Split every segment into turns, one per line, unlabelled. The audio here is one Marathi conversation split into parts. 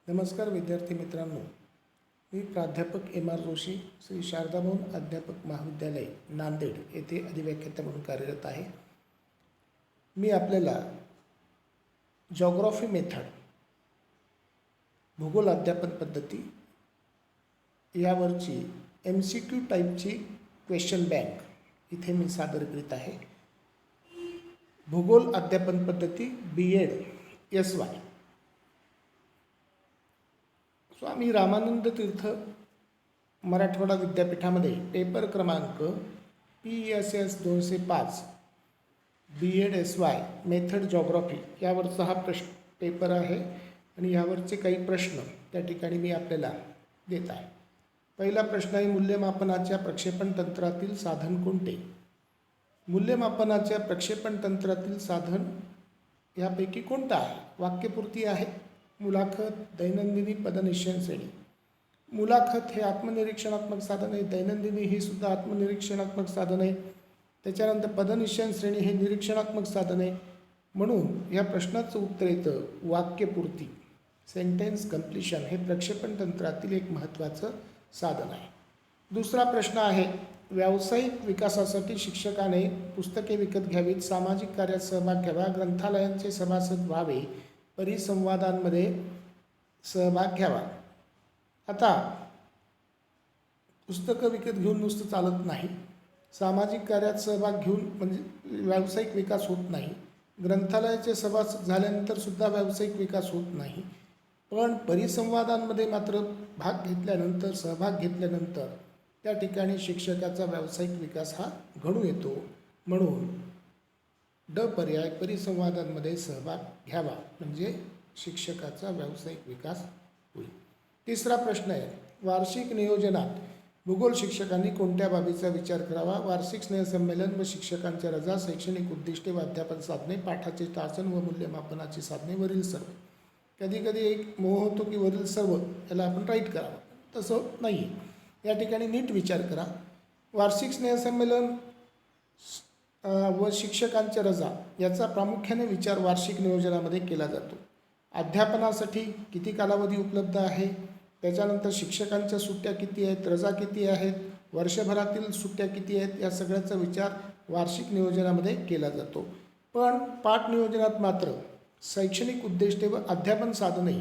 नमस्कार विद्यार्थी मित्रांनो, मी प्राध्यापक एम आर जोशी, श्री शारदाभवन अध्यापक महाविद्यालय नांदेड येथे अधिव्याख्याता म्हणून कार्यरत आहे. मी आपल्याला जॉग्रॉफी मेथड, भूगोल अध्यापन पद्धती यावरची MCQ टाईपची क्वेश्चन बँक इथे मी सादर करीत आहे. भूगोल अध्यापन पद्धती B.Ed SY. स्वामी रामानंद तीर्थ मराठवाडा विद्यापीठामध्ये पेपर क्रमांक PSS 205 B.Ed SY method geography यावरचा हा पेपर आहे आणि यावरचे काही प्रश्न त्या ठिकाणी मी आपल्याला देत आहे. पहिला प्रश्न आहे, मूल्यमापनाच्या प्रक्षेपण तंत्रातील साधन कोणते? मूल्यमापनाच्या प्रक्षेपण तंत्रातील साधन यापैकी कोणतं आहे? वाक्यपूर्ती आहे. मुलाखत, दैनंदिनी, पदनिश्चयन श्रेणी. मुलाखत हे आत्मनिरीक्षणात्मक साधन आहे. दैनंदिनी ही सुद्धा आत्मनिरीक्षणात्मक साधन आहे. त्याच्यानंतर पदनिश्चयन श्रेणी हे निरीक्षणात्मक साधन आहे. म्हणून या प्रश्नाचं उत्तर येतं वाक्यपूर्ती. सेंटेन्स कंप्लिशन हे प्रक्षेपण तंत्रातील एक महत्त्वाचं साधन आहे. दुसरा प्रश्न आहे, व्यावसायिक विकासासाठी शिक्षकाने पुस्तके विकत घ्यावीत, सामाजिक कार्यात सहभाग घ्यावा, ग्रंथालयांचे सभासद व्हावे, परिसंवादांमध्ये सहभाग घ्यावा. आता पुस्तकं विकत घेऊन नुसतं चालत नाही. सामाजिक कार्यात सहभाग घेऊन म्हणजे व्यावसायिक विकास होत नाही. ग्रंथालयाचे सभासद झाल्यानंतर सुद्धा व्यावसायिक विकास होत नाही. पण परिसंवादांमध्ये मात्र भाग घेतल्यानंतर, सहभाग घेतल्यानंतर त्या ठिकाणी शिक्षकाचा व्यावसायिक विकास हा घडून येतो. म्हणून ड पर्याय, परिसंवादांमध्ये सहभाग घ्यावा म्हणजे शिक्षकाचा व्यावसायिक विकास होईल. तिसरा प्रश्न आहे, वार्षिक नियोजनात भूगोल शिक्षकांनी कोणत्या बाबीचा विचार करावा? वार्षिक स्नेहसंमेलन व शिक्षकांच्या रजा, शैक्षणिक उद्दिष्टे व अध्यापन साधने, पाठाचे टाचन व मूल्यमापनाची साधने, वरील सर्व. कधी कधी एक मोह होतो की वरील सर्व याला आपण राईट करावं. तसं नाही आहे. या ठिकाणी नीट विचार करा. वार्षिक स्नेहसंमेलन व शिक्षकांच्या रजा याचा प्रामुख्याने विचार वार्षिक नियोजनामध्ये केला जातो. अध्यापनासाठी किती कालावधी उपलब्ध आहे, त्याच्यानंतर शिक्षकांच्या सुट्ट्या किती आहेत, रजा किती आहेत, वर्षभरातील सुट्ट्या किती आहेत, या सगळ्याचा विचार वार्षिक नियोजनामध्ये केला जातो. पण पाठ नियोजनात मात्र शैक्षणिक उद्दिष्टे व अध्यापन साधने,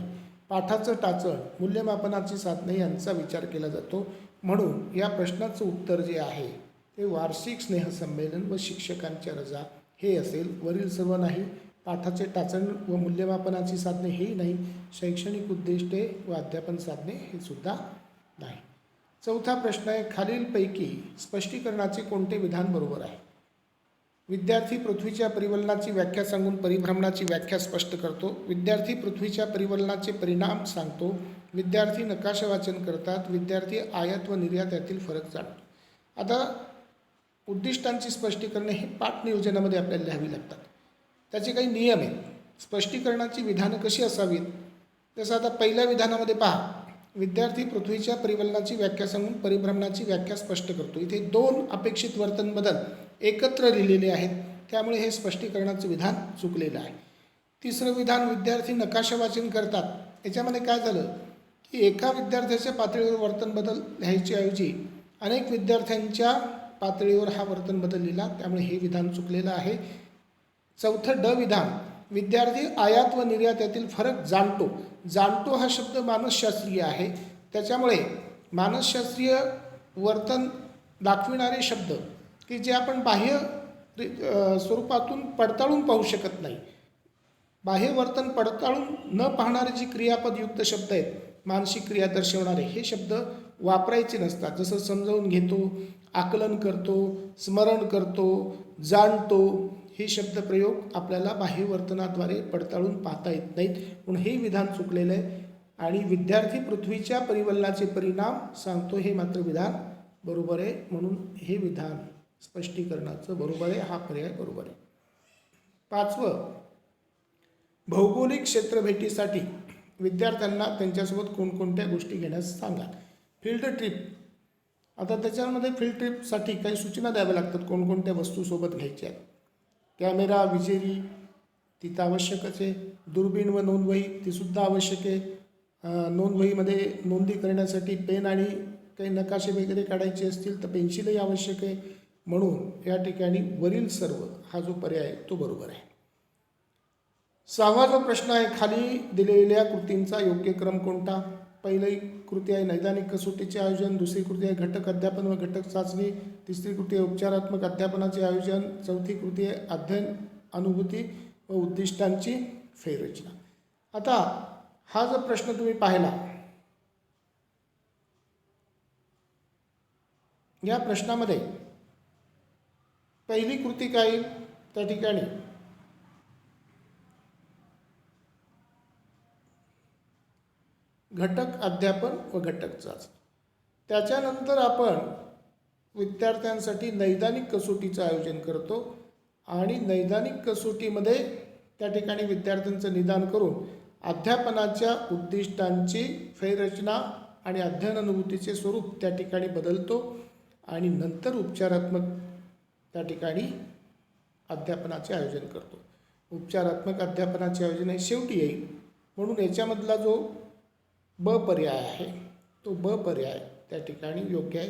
पाठाचं टाचण, मूल्यमापनाची साधने यांचा विचार केला जातो. म्हणून या प्रश्नाचं उत्तर जे आहे ते वार्षिक स्नेहसंमेलन व शिक्षकांच्या रजा हे असेल. वरील सर्व नाही. पाठाचे टाचण व मूल्यमापनाची साधने हेही नाही. शैक्षणिक उद्दिष्टे व अध्यापन साधने हे सुद्धा नाही. चौथा प्रश्न आहे, खालीलपैकी स्पष्टीकरणाचे कोणते विधान बरोबर आहे? विद्यार्थी पृथ्वीच्या परिवलनाची व्याख्या सांगून परिभ्रमणाची व्याख्या स्पष्ट करतो. विद्यार्थी पृथ्वीच्या परिवलनाचे परिणाम सांगतो. विद्यार्थी नकाशा वाचन करतात. विद्यार्थी आयात व निर्यात यातील फरक जाणतो. आता उद्दिष्टांची स्पष्टीकरणे हे पाठ नियोजनामध्ये आपल्याला लिहावी लागतात. त्याचे काही नियम आहेत. स्पष्टीकरणाची विधानं कशी असावीत? जसं आता पहिल्या विधानामध्ये पहा, विद्यार्थी पृथ्वीच्या परिवलनाची व्याख्या सांगून परिभ्रमणाची व्याख्या स्पष्ट करतो. इथे दोन अपेक्षित वर्तन बदल एकत्र लिहिलेले आहेत, त्यामुळे हे स्पष्टीकरणाचं विधान चुकलेलं आहे. तिसरं विधान, विद्यार्थी नकाशा वाचन करतात. याच्यामध्ये काय झालं की एका विद्यार्थ्याच्या पातळीवर वर्तन बदल लिहायच्या ऐवजी अनेक विद्यार्थ्यांच्या पातळीवर हा वर्तन बदल लिहिला, त्यामुळे हे विधान चुकलेलं आहे. चौथं ड विधान, विद्यार्थी आयात व निर्यात यातील फरक जाणतो. जाणतो हा शब्द मानसशास्त्रीय आहे, त्याच्यामुळे मानसशास्त्रीय वर्तन दाखविणारे शब्द की जे आपण बाह्य स्वरूपातून पडताळून पाहू शकत नाही, बाह्य वर्तन पडताळून न पाहणारे जी क्रियापदयुक्त शब्द आहेत, मानसिक क्रिया दर्शवणारे, हे शब्द वापरायचे नसतात. जसं समजावून घेतो, आकलन करतो, स्मरण करतो, जाणतो, हे शब्दप्रयोग आपल्याला बाह्य वर्तनाद्वारे पडताळून पाहता येत नाहीत. म्हणून हे विधान चुकलेलं आहे. आणि विद्यार्थी पृथ्वीच्या परिवलनाचे परिणाम सांगतो हे मात्र विधान बरोबर आहे. म्हणून हे विधान स्पष्टीकरणाचं बरोबर आहे. हा पर्याय बरोबर आहे. पाचवं, भौगोलिक क्षेत्रभेटीसाठी विद्यार्थ्यांना त्यांच्यासोबत कोणकोणत्या गोष्टी घेण्यास सांगा. Field trip. आता त्याच्यामध्ये फील्ड ट्रिपसाठी काही सूचना द्याव्या लागतात, कोणकोणत्या वस्तू सोबत घ्यायच्या आहेत. कॅमेरा, विजेरी ती तर आवश्यकच आहे. दुर्बीण व नोंदवही ती सुद्धा आवश्यक आहे. नोंदवहीमध्ये नोंदी करण्यासाठी पेन आणि काही नकाशे वगैरे काढायचे असतील तर पेन्सिलही आवश्यक आहे. म्हणून या ठिकाणी वरील सर्व हा जो पर्याय आहे तो बरोबर आहे. 6वा जो प्रश्न आहे, खाली दिलेल्या कृतींचा योग्य क्रम कोणता? पहिली कृती आहे नैदानिक कसोटीचे आयोजन, दुसरी कृती आहे घटक अध्यापन व घटक चाचणी, तिसरी कृती आहे उपचारात्मक अध्यापनाचे आयोजन, चौथी कृती आहे अध्ययन अनुभूती व उद्दिष्टांची फेररचना. आता हा जर प्रश्न तुम्ही पाहिला, या प्रश्नामध्ये पहिली कृती काय येईल? त्या ठिकाणी घटक अध्यापन व घटक चाचणी. त्याच्यानंतर आपण विद्यार्थ्यांसाठी नैदानिक कसोटीचं आयोजन करतो आणि नैदानिक कसोटीमध्ये त्या ठिकाणी विद्यार्थ्यांचं निदान करून अध्यापनाच्या उद्दिष्टांची फेररचना आणि अध्ययन अनुभूतीचे स्वरूप त्या ठिकाणी बदलतो आणि नंतर उपचारात्मक त्या ठिकाणी अध्यापनाचे आयोजन करतो. उपचारात्मक अध्यापनाचे आयोजन हे शेवटी येईल. म्हणून याच्यामधला जो ब पर्याय आहे तो ब पर्याय त्या ठिकाणी योग्य आहे.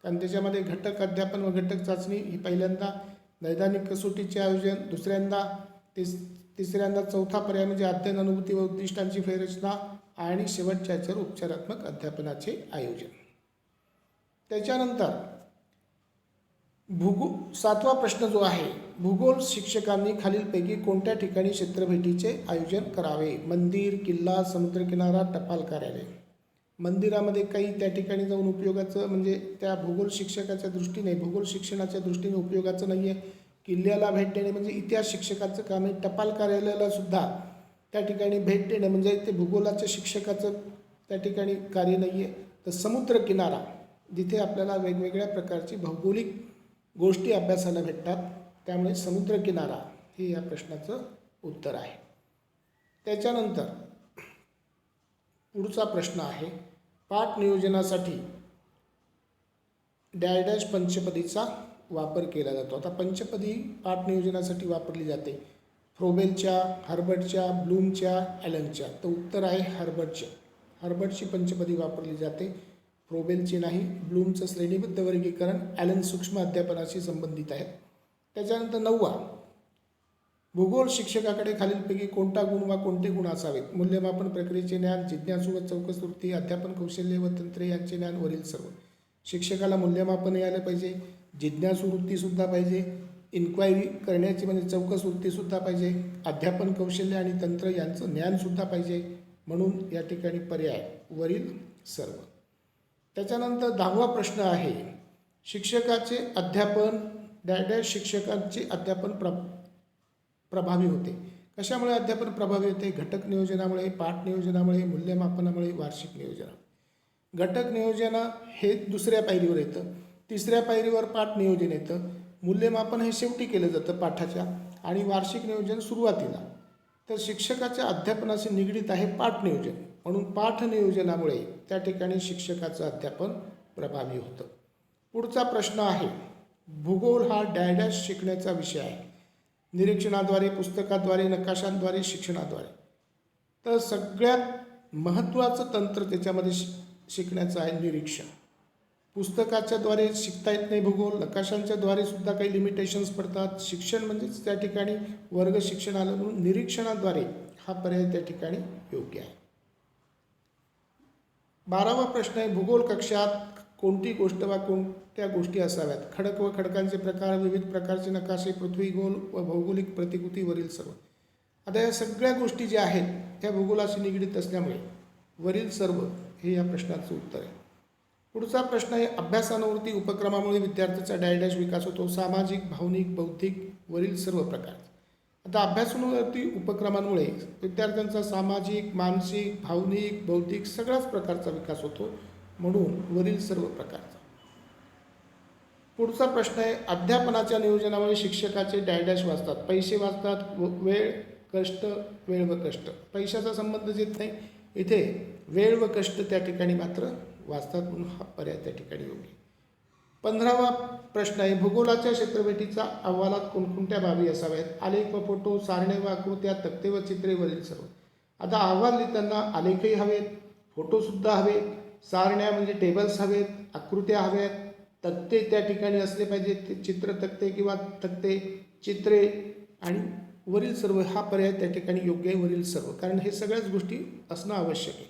कारण त्याच्यामध्ये घटक अध्यापन व घटक चाचणी ही पहिल्यांदा, नैदानिक कसोटीचे आयोजन दुसऱ्यांदा, तिसऱ्यांदा, चौथा पर्याय म्हणजे अध्ययन अनुभूती व उद्दिष्टांची फेररचना आणि शेवटच्या याच्यावर उपचारात्मक अध्यापनाचे आयोजन. त्याच्यानंतर 7वा प्रश्न जो आहे, भूगोल शिक्षकांनी खालीलपैकी कोणत्या ठिकाणी क्षेत्रभेटीचे आयोजन करावे? मंदिर, किल्ला, समुद्रकिनारा, टपाल कार्यालय. मंदिरामध्ये काही त्या ठिकाणी जाऊन उपयोगाचं म्हणजे त्या भूगोल शिक्षकाच्या दृष्टीने, भूगोल शिक्षणाच्या दृष्टीने उपयोगाचं नाही आहे. किल्ल्याला भेट देणे म्हणजे इतिहास शिक्षकाचं काम आहे. टपाल कार्यालयाला सुद्धा त्या ठिकाणी भेट देणे म्हणजे ते भूगोलाच्या शिक्षकाचं त्या ठिकाणी कार्य नाही आहे. तर समुद्रकिनारा, जिथे आपल्याला वेगवेगळ्या प्रकारची भौगोलिक गोष्टी अभ्यासाला भेटतात, त्यामुळे समुद्रकिनारा हे या प्रश्नाचं उत्तर आहे. त्याच्यानंतर पुढचा प्रश्न आहे, पाठ नियोजनासाठी डॅश पंचपदीचा वापर केला जातो. आता पंचपदी पाठ नियोजनासाठी वापरली जाते. फ्रोबेलच्या, हर्बर्टच्या, ब्लूमच्या, ॲलनच्या. तर उत्तर आहे हर्बर्टचे. हर्बर्टची पंचपदी वापरली जाते, फ्रोबेलची नाही. ब्लूमचं श्रेणीबद्ध वर्गीकरण, ॲलन सूक्ष्म अध्यापनाशी संबंधित आहेत. त्याच्यानंतर 9वा, भूगोल शिक्षकाकडे खालीलपैकी कोणता गुण वा कोणते गुण असावेत? मूल्यमापन प्रक्रियेचे ज्ञान, जिज्ञासू व चौकस वृत्ती, अध्यापन कौशल्य व तंत्रे यांचे ज्ञान, वरील सर्व. शिक्षकाला मूल्यमापन यायला पाहिजे, जिज्ञासू वृत्तीसुद्धा पाहिजे, इन्क्वायरी करण्याची म्हणजे चौकस वृत्तीसुद्धा पाहिजे, अध्यापन कौशल्य आणि तंत्र यांचं ज्ञानसुद्धा पाहिजे. म्हणून या ठिकाणी पर्याय वरील सर्व. त्याच्यानंतर 10वा प्रश्न आहे, शिक्षकाचे अध्यापन डॅश शिक्षकांचे अध्यापन प्रभावी होते. कशामुळे अध्यापन प्रभावी होते? घटक नियोजनामुळे, पाठ नियोजनामुळे, मूल्यमापनामुळे, वार्षिक नियोजना. घटक नियोजन हे दुसऱ्या पायरीवर येतं, तिसऱ्या पायरीवर पाठ नियोजन येतं, मूल्यमापन हे शेवटी केलं जातं पाठाच्या आणि वार्षिक नियोजन सुरुवातीला. तर शिक्षकाच्या अध्यापनाशी निगडीत आहे पाठ नियोजन. म्हणून पाठ नियोजनामुळे त्या ठिकाणी शिक्षकाचं अध्यापन प्रभावी होतं. पुढचा प्रश्न आहे, भूगोल हा डॅश शिकण्याचा विषय आहे. निरीक्षणाद्वारे, पुस्तकाद्वारे, नकाशांद्वारे, शिक्षणाद्वारे. तर सगळ्यात महत्त्वाचं तंत्र त्याच्यामध्ये शिकण्याचं आहे निरीक्षण. पुस्तकाच्याद्वारे शिकता येत नाही भूगोल, नकाशांच्याद्वारे सुद्धा काही लिमिटेशन्स पडतात. शिक्षण म्हणजेच त्या ठिकाणी वर्ग शिक्षण आलं, म्हणून निरीक्षणाद्वारे हा पर्याय त्या ठिकाणी योग्य आहे. 12वा प्रश्न आहे, भूगोल कक्षात कोणती गोष्ट वा कोणत्या गोष्टी असाव्यात? खडक व खडकांचे प्रकार, विविध प्रकारचे नकाशे, पृथ्वी गोल व भौगोलिक प्रतिकृती, वरील सर्व. आता या सगळ्या गोष्टी ज्या आहेत त्या भूगोलाशी निगडीत असल्यामुळे वरील सर्व हे या प्रश्नाचं उत्तर आहे. पुढचा प्रश्न आहे, अभ्यासानुवृत्ती उपक्रमामुळे विद्यार्थ्याचा डॅश विकास होतो. सामाजिक, भावनिक, बौद्धिक, वरील सर्व प्रकार. आता अभ्यासानुवृत्ती उपक्रमांमुळे विद्यार्थ्यांचा सामाजिक, मानसिक, भावनिक, बौद्धिक सगळ्याच प्रकारचा विकास होतो. म्हणून वरील सर्व प्रकारचा. पुढचा प्रश्न आहे, अध्यापनाच्या नियोजनामुळे शिक्षकाचे डॅश वाचतात. पैसे वाचतात, वेळ, कष्ट, वेळ व कष्ट. पैशाचा संबंध येत नाही इथे, वेळ व कष्ट त्या ठिकाणी मात्र वाचतात. म्हणून हा पर्याय त्या ठिकाणी योग्य. 15वा प्रश्न आहे, भूगोलाच्या क्षेत्रभेटीचा अहवालात कोणकोणत्या बाबी असाव्यात? आलेख व फोटो, सारणे व आकृत्या, तक्ते व चित्रे, वरील सर्व. आता अहवाल लिहिताना आलेखही हवेत, फोटोसुद्धा हवे, सारण्या म्हणजे टेबल्स हवेत, आकृत्या हव्यात, तक्ते त्या ठिकाणी असले पाहिजेत, ते चित्र तक्ते किंवा तक्ते, चित्रे आणि वरील सर्व हा पर्याय त्या ठिकाणी योग्य आहे, वरील सर्व, कारण हे सगळ्याच गोष्टी असणं आवश्यक आहे.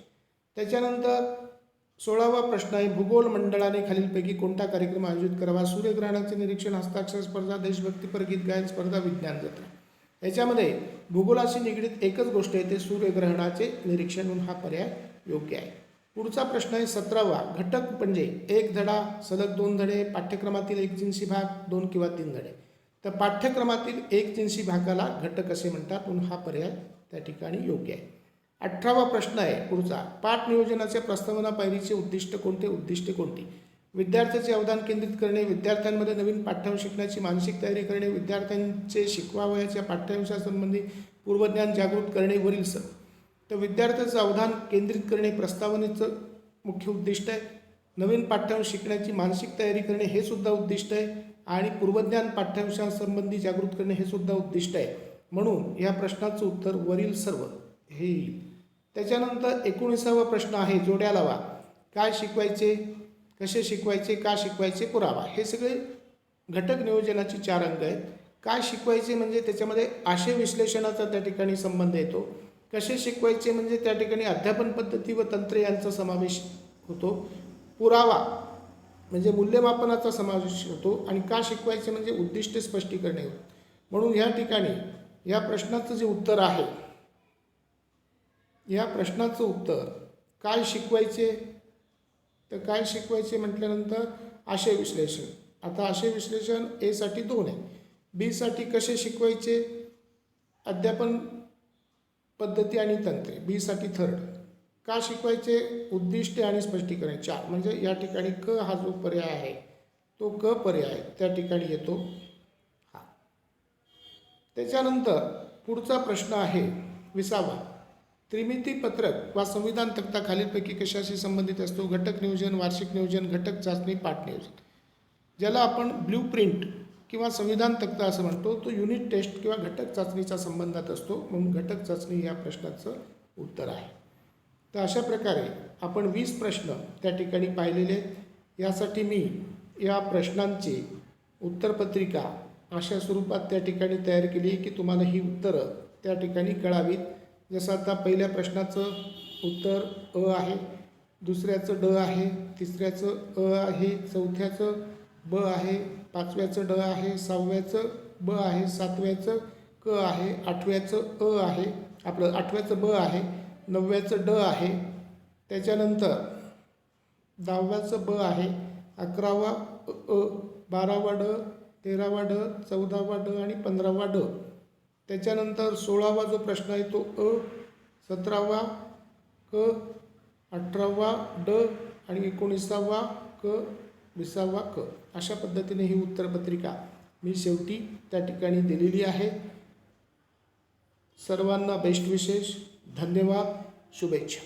त्याच्यानंतर 16वा प्रश्न आहे, भूगोल मंडळाने खालीलपैकी कोणता कार्यक्रम आयोजित करावा? सूर्यग्रहणाचे निरीक्षण, हस्ताक्षर स्पर्धा, देशभक्तीपर गीत गायन स्पर्धा, विज्ञान जत्रा. याच्यामध्ये भूगोलाशी निगडीत एकच गोष्ट आहे, ते सूर्यग्रहणाचे निरीक्षण, म्हणून हा पर्याय योग्य आहे. पुढचा प्रश्न आहे 17वा, घटक म्हणजे एक धडा, सलग 2 धडे, पाठ्यक्रमातील एक जिन्सी भाग, 2 किंवा 3 धडे. तर पाठ्यक्रमातील एक जिन्सी भागाला घटक असे म्हणतात, म्हणून हा पर्याय त्या ठिकाणी योग्य आहे. 18वा प्रश्न आहे पुढचा, पाठ नियोजनाच्या प्रस्तावना पायरीचे उद्दिष्ट कोणते? उद्दिष्टे कोणती? विद्यार्थ्याचे अवधान केंद्रित करणे, विद्यार्थ्यांमध्ये नवीन पाठ्यांश शिकण्याची मानसिक तयारी करणे, विद्यार्थ्यांचे शिकवावयाच्या पाठ्यांशासंबंधी पूर्वज्ञान जागृत करणे, वरील सर्व. तर विद्यार्थ्याचं अवधान केंद्रित करणे प्रस्तावनेचं मुख्य उद्दिष्ट आहे, नवीन पाठ्यांश शिकण्याची मानसिक तयारी करणे हे सुद्धा उद्दिष्ट आहे, आणि पूर्वज्ञान पाठ्यांशासंबंधी जागृत करणे हे सुद्धा उद्दिष्ट आहे, म्हणून या प्रश्नाचं उत्तर वरील सर्व हे येईल. त्याच्यानंतर 19वा प्रश्न आहे, जोड्या लावा. काय शिकवायचे, कसे शिकवायचे, का शिकवायचे, पुरावा. हे सगळे घटक नियोजनाचे 4 अंग आहेत. काय शिकवायचे म्हणजे त्याच्यामध्ये आशय विश्लेषणाचा त्या ठिकाणी संबंध येतो. कसे शिकवायचे म्हणजे त्या ठिकाणी अध्यापन पद्धती व तंत्रे यांचा समावेश होतो. पुरावा म्हणजे मूल्यमापनाचा समावेश होतो. आणि का शिकवायचे म्हणजे उद्दिष्टे स्पष्टीकरणे होते. म्हणून या ठिकाणी या प्रश्नाचं जे उत्तर आहे, या प्रश्नाचं उत्तर काय शिकवायचे, तर काय शिकवायचे म्हटल्यानंतर आशय विश्लेषण. आता आशय विश्लेषण ए साठी 2 आहे, बी साठी कसे शिकवायचे, अध्यापन पद्धती आणि तंत्रे, बी साठी 3rd. का शिकवायचे, उद्दिष्टे आणि स्पष्टीकरण 4. म्हणजे या ठिकाणी क हा जो पर्याय आहे तो क पर्याय त्या ठिकाणी येतो. हा. त्याच्यानंतर पुढचा प्रश्न आहे 20वा, त्रिमिती पत्रक वा संविधान तक्ता खालीलपैकी कशाशी संबंधित असतो? घटक नियोजन, वार्षिक नियोजन, घटक चाचणी, पाठ नियोजन. ज्याला आपण ब्ल्यू प्रिंट किंवा संविधान तक्ता असं म्हणतो, तो युनिट टेस्ट किंवा घटक चाचणीच्या संबंधात असतो, म्हणून घटक चाचणी या प्रश्नाचं उत्तर आहे. तर अशा प्रकारे आपण 20 प्रश्न त्या ठिकाणी पाहिलेले आहेत. यासाठी मी या प्रश्नांची उत्तरपत्रिका अशा स्वरूपात त्या ठिकाणी तयार केली की तुम्हाला ही उत्तरं त्या ठिकाणी कळावीत. जसं आता पहिल्या प्रश्नाचं उत्तर अ आहे, दुसऱ्याचं ड आहे, तिसऱ्याचं अ आहे, चौथ्याचं ब आहे, 5व्याचं ड आहे, 6व्याचं ब आहे, 7व्याचं क आहे, 8व्याचं अ आहे, आपलं 8व्याचं ब आहे, 9व्याचं ड आहे, त्याच्यानंतर 10व्याचं ब आहे, 11वा अ, 12वा ड, 13वा ड, 14वा ड आणि 15वा ड. त्याच्यानंतर 16वा जो प्रश्न आहे तो अ, 17वा क, 18वा ड आणि 19वा क, 20वा क. अशा पद्धतीने ही उत्तरपत्रिका मी शेवटी त्या ठिकाणी दिलेली आहे. सर्वांना बेस्ट विशेष, धन्यवाद, शुभेच्छा.